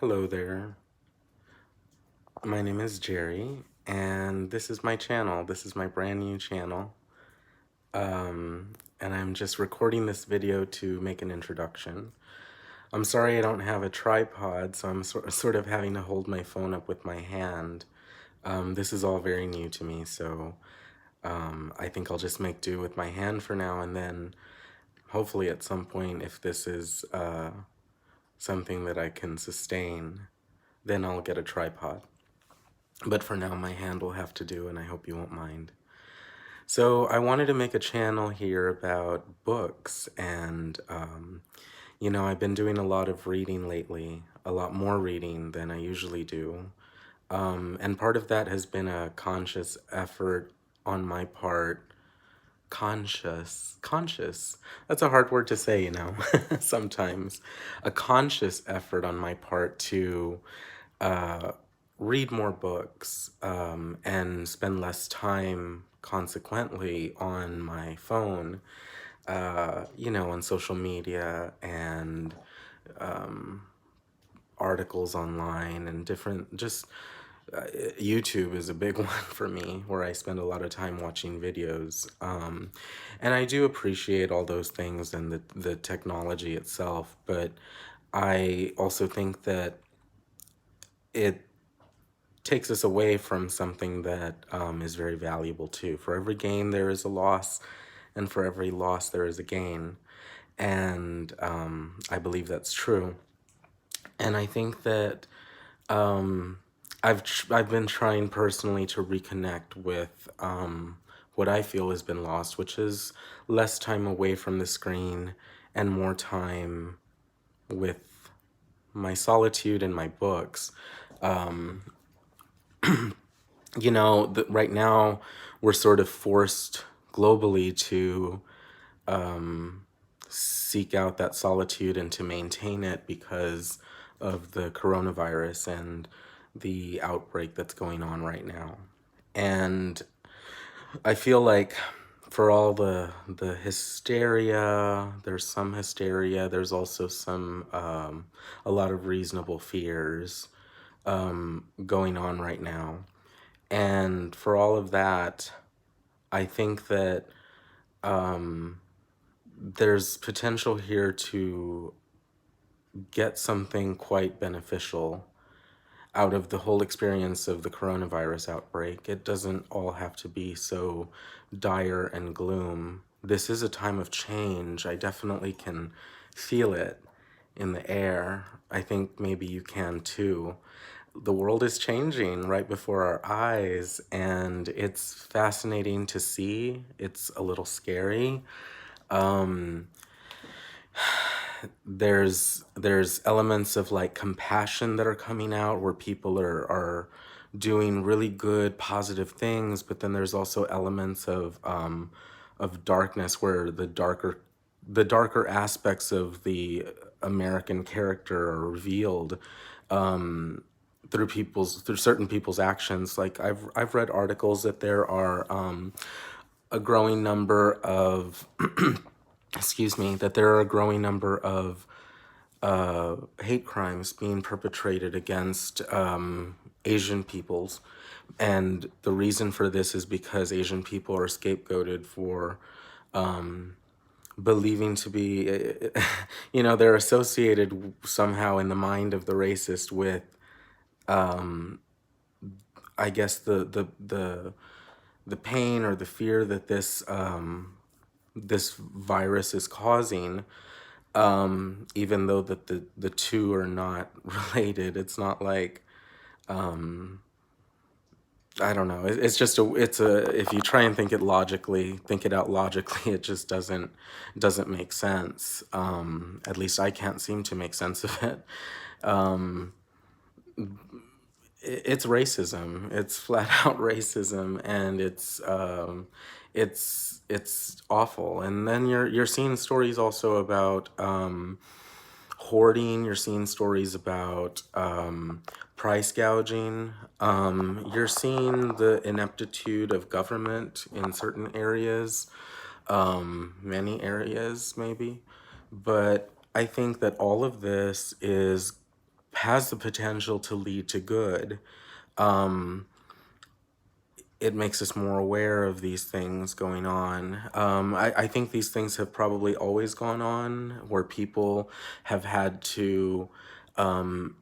Hello there. My name is Jerry, and this is my channel. This is my brand new channel. And I'm just recording this video to make an introduction. I'm sorry I don't have a tripod, so I'm sort of having to hold my phone up with my hand. This is all very new to me, so I think I'll just make do with my hand for now, and then hopefully at some point, if this is something that I can sustain, then I'll get a tripod. But for now, my hand will have to do, and I hope you won't mind. So I wanted to make a channel here about books, and I've been doing a lot of reading lately, a lot more reading than I usually do. And part of that has been a conscious effort on my part. Conscious. That's a hard word to say, sometimes. A conscious effort on my part to uh, read more books and spend less time consequently on my phone, on social media and articles online and different, just YouTube is a big one for me, where I spend a lot of time watching videos. And I do appreciate all those things and the technology itself, but I also think that it takes us away from something that is very valuable too. For every gain, there is a loss, and for every loss, there is a gain. And I believe that's true. And I think that I've been trying personally to reconnect with what I feel has been lost, which is less time away from the screen and more time with my solitude and my books. Right now we're sort of forced globally to seek out that solitude and to maintain it because of the coronavirus and the outbreak that's going on right now. And I feel like for all the hysteria, there's some hysteria, there's also some a lot of reasonable fears going on right now. And for all of that, I think that there's potential here to get something quite beneficial out of the whole experience of the coronavirus outbreak. It doesn't all have to be so dire and gloom. This is a time of change. I definitely can feel it in the air. I think maybe you can too. The world is changing right before our eyes, and it's fascinating to see. It's a little scary. There's elements of like compassion that are coming out, where people are doing really good positive things, but then there's also elements of darkness, where the darker aspects of the American character are revealed through certain people's actions. Like I've read articles that there are a growing number of excuse me, that there are a growing number of hate crimes being perpetrated against Asian peoples. And the reason for this is because Asian people are scapegoated for believing to be, they're associated somehow in the mind of the racist with, I guess, the pain or the fear that this virus is causing, even though that the two are not related. It's not like, I don't know. It's just if you try and think it out logically, it just doesn't make sense. At least I can't seem to make sense of it. It's racism. It's flat out racism, and it's awful. And then you're seeing stories also about hoarding. You're seeing stories about price gouging. You're seeing the ineptitude of government in certain areas, many areas maybe. But I think that all of this is has the potential to lead to good. Um, it makes us more aware of these things going on. I think these things have probably always gone on, where people have had to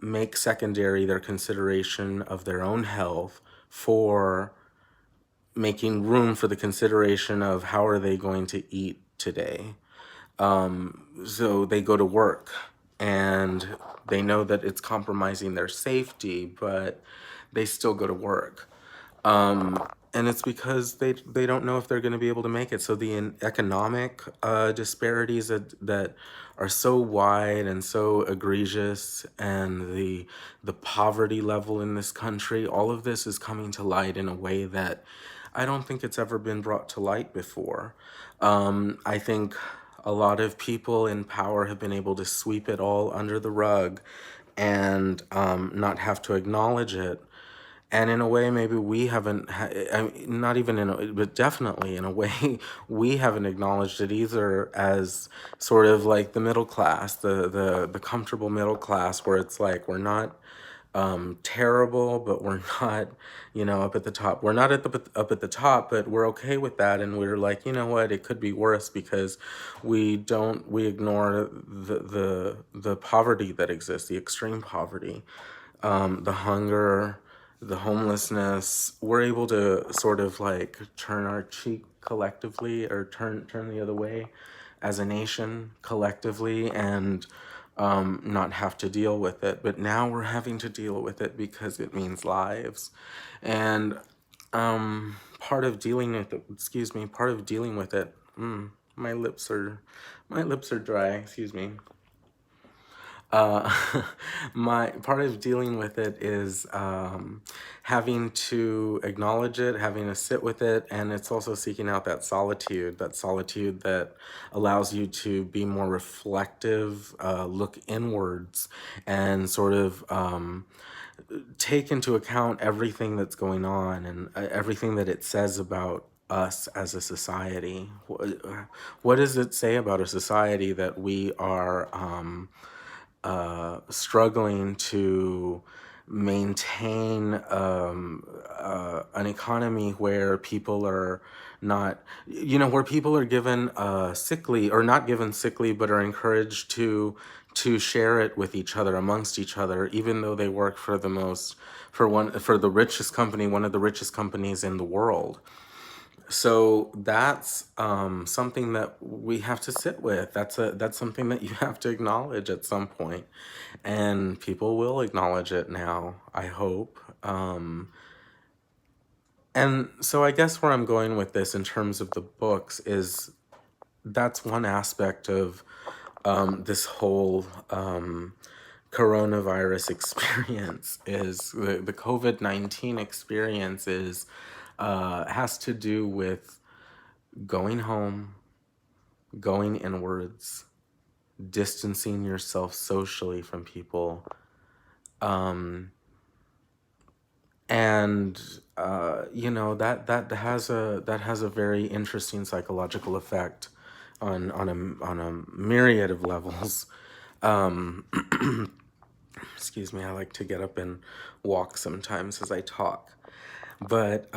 make secondary their consideration of their own health for making room for the consideration of how are they going to eat today. So they go to work and they know that it's compromising their safety, but they still go to work. And it's because they don't know if they're going to be able to make it. So the economic disparities that are so wide and so egregious, and the poverty level in this country, all of this is coming to light in a way that I don't think it's ever been brought to light before. I think a lot of people in power have been able to sweep it all under the rug and not have to acknowledge it. And in a way, maybe we haven't, I mean, not even in a, but definitely in a way, we haven't acknowledged it either, as sort of like the middle class, the comfortable middle class, where it's like we're not terrible, but we're not, up at the top. We're not up at the top, but we're okay with that, and we're like, you know what, it could be worse because we ignore the poverty that exists, the extreme poverty, the hunger, the homelessness. We're able to sort of like turn our cheek collectively, or turn the other way as a nation collectively, and not have to deal with it. But now we're having to deal with it because it means lives. And part of dealing with it, part of dealing with it, my lips are dry, excuse me. uh, my part of dealing with it is having to acknowledge it, having to sit with it, and it's also seeking out that solitude that allows you to be more reflective, look inwards, and sort of take into account everything that's going on, and everything that it says about us as a society. What does it say about a society that we are struggling to maintain an economy where people are not, where people are given sickly, or not given sickly, but are encouraged to share it with each other, amongst each other, even though they work for the richest company, one of the richest companies in the world. So that's something that we have to sit with. That's something that you have to acknowledge at some point, and people will acknowledge it now, I hope. And so I guess where I'm going with this in terms of the books is, that's one aspect of this whole coronavirus experience, is the COVID-19 experience, is has to do with going home, going inwards, distancing yourself socially from people, and that has a very interesting psychological effect on a myriad of levels. Excuse me, I like to get up and walk sometimes as I talk. But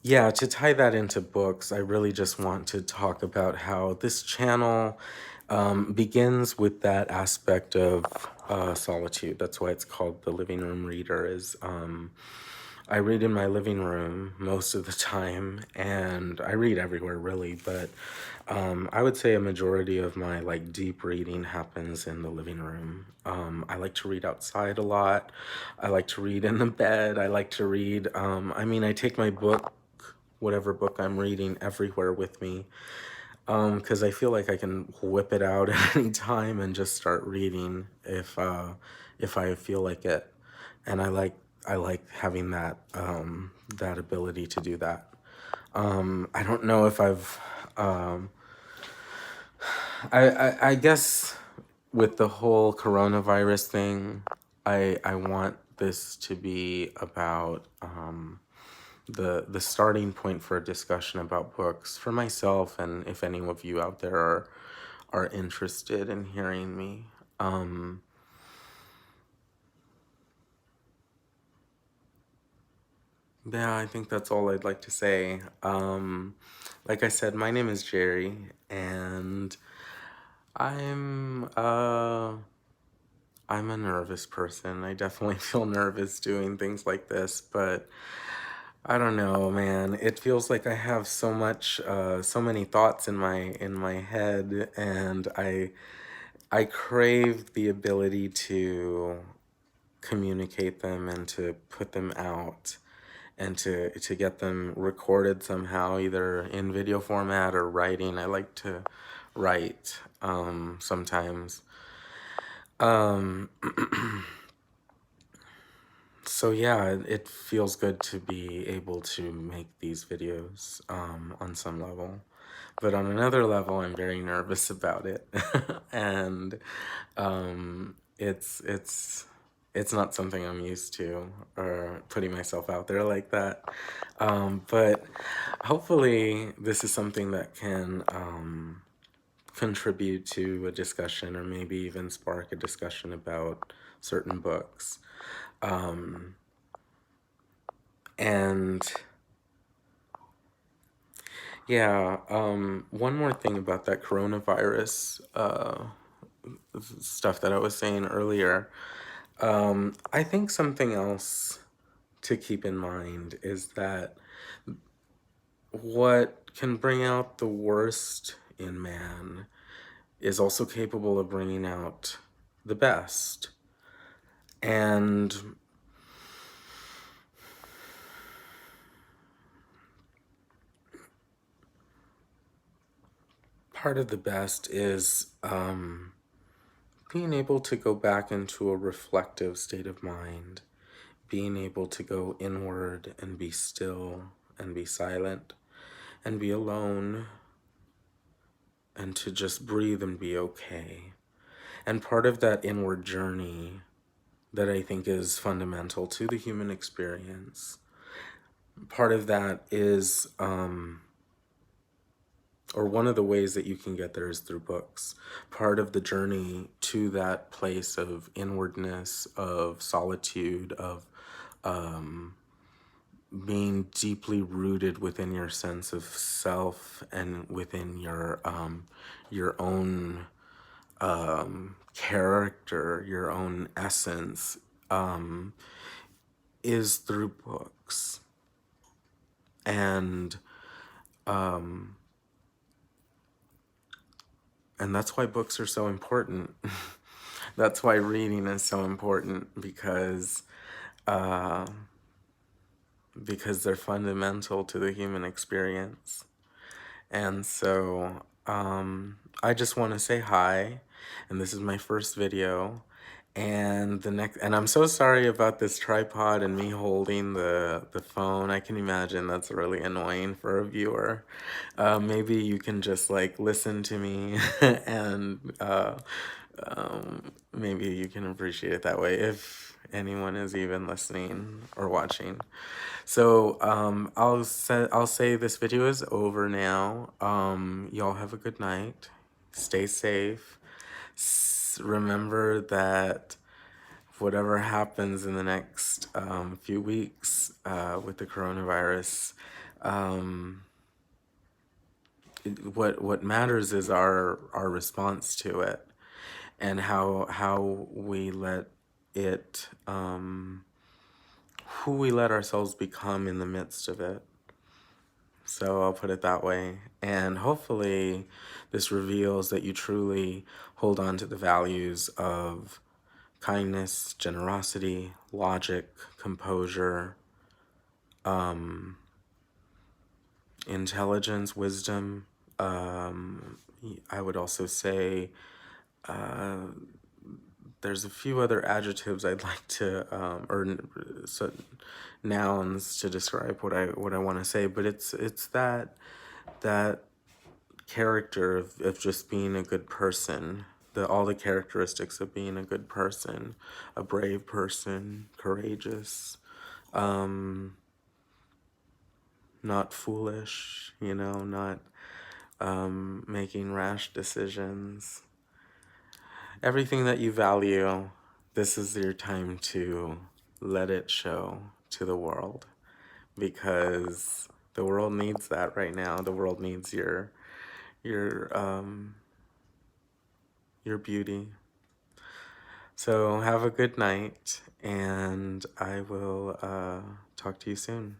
yeah, to tie that into books, I really just want to talk about how this channel begins with that aspect of solitude. That's why it's called The Living Room Reader. Is I read in my living room most of the time, and I read everywhere really, but I would say a majority of my like deep reading happens in the living room. I like to read outside a lot. I like to read in the bed. I like to read, I take my book, whatever book I'm reading, everywhere with me, because I feel like I can whip it out at any time and just start reading if I feel like it. And I like having that ability to do that. I don't know if um, I guess with the whole coronavirus thing, I want this to be about the starting point for a discussion about books for myself, and if any of you out there are interested in hearing me. Yeah, I think that's all I'd like to say. Like I said, my name is Jerry, and I'm uh I'm a nervous person. I definitely feel nervous doing things like this, but I don't know, man. It feels like I have so many thoughts in my head, and I crave the ability to communicate them and to put them out and to get them recorded somehow, either in video format or writing. I like to write sometimes. Um, so yeah, it feels good to be able to make these videos on some level. But on another level, I'm very nervous about it. And it's not something I'm used to, or putting myself out there like that. But hopefully this is something that can contribute to a discussion, or maybe even spark a discussion about certain books. And yeah, one more thing about that coronavirus stuff that I was saying earlier. I think something else to keep in mind is that what can bring out the worst in man is also capable of bringing out the best. And part of the best is being able to go back into a reflective state of mind, being able to go inward and be still and be silent and be alone and to just breathe and be okay. And part of that inward journey that I think is fundamental to the human experience, part of that is, or one of the ways that you can get there is through books. Part of the journey to that place of inwardness, of solitude, of being deeply rooted within your sense of self and within your own character, your own essence, is through books. And that's why books are so important. That's why reading is so important, because they're fundamental to the human experience. And so I just want to say hi, and this is my first video. And I'm so sorry about this tripod and me holding the phone. I can imagine that's really annoying for a viewer. Maybe you can just like listen to me and maybe you can appreciate it that way, if anyone is even listening or watching. So I'll say this video is over now. Y'all have a good night. Stay safe. Remember that whatever happens in the next few weeks with the coronavirus, what matters is our response to it, and how we let it, who we let ourselves become in the midst of it. So I'll put it that way. And hopefully this reveals that you truly hold on to the values of kindness, generosity, logic, composure, intelligence, wisdom. I would also say there's a few other adjectives I'd like to, so nouns to describe what I want to say, but it's that character of just being a good person, all the characteristics of being a good person, a brave person, courageous, not foolish, not making rash decisions. Everything that you value, this is your time to let it show to the world. because the world needs that right now. The world needs your your beauty. So have a good night, and I will talk to you soon.